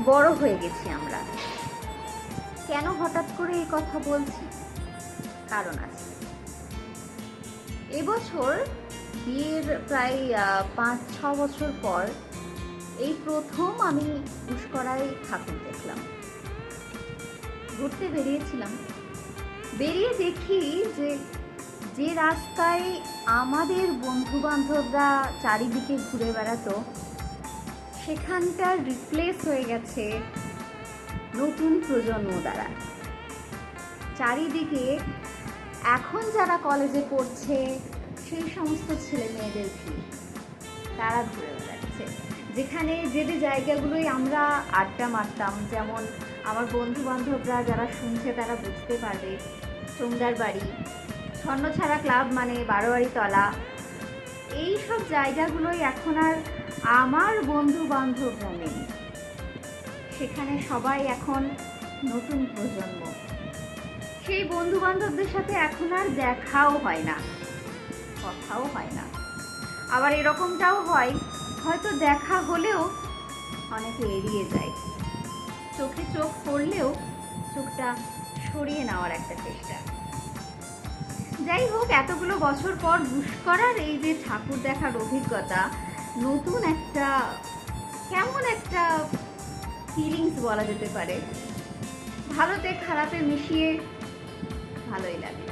বড় হয়ে গেছি আমরা। কেন হঠাৎ করে এই কথা বলছি? কারণ আছে। এবছর বিয়ের প্রায় ৫-৬ বছর পর এই প্রথম আমি পুষ্করায় ঠাকুর দেখলাম। ঘুরতে বেরিয়েছিলাম, বেরিয়ে দেখি যে যে রাস্তায় আমাদের বন্ধু বান্ধবরা চারিদিকে ঘুরে বেড়াতো, সেখানটা রিপ্লেস হয়ে গেছে নতুন প্রজন্ম দ্বারা। চারিদিকে এখন যারা কলেজে পড়ছে সেই সমস্ত ছেলে মেয়েদের ভিড়, তারা ঘুরে বেড়াচ্ছে। যেখানে যে জায়গাগুলোই আমরা আড্ডা মারতাম, যেমন আমার বন্ধু বান্ধবরা যারা শুনছে তারা বুঝতে পারবে, সোমদার বাড়ি, ছন্নছাড়া ক্লাব মানে বারোয়ারি তলা, এই সব জায়গাগুলোই এখন আর আমার বন্ধু বান্ধবরা নেই। সেখানে সবাই এখন নতুন প্রজন্ম। সেই বন্ধু বান্ধবদের সাথে এখন আর দেখাও হয় না, কথাও হয় না। আবার এরকমটাও হয়, হয়তো দেখা হলেও অনেকে এড়িয়ে যায়, চোখে চোখ পড়লেও চোখটা সরিয়ে নেওয়ার একটা চেষ্টা। যাই হোক, এতগুলো বছর পর পুষ্করার এই যে ঠাকুর দেখার অভিজ্ঞতা, নতুন একটা কেমন একটা ফিলিংস বলা যেতে পারে, ভালোতে খারাপে মিশিয়ে ভালোই লাগে।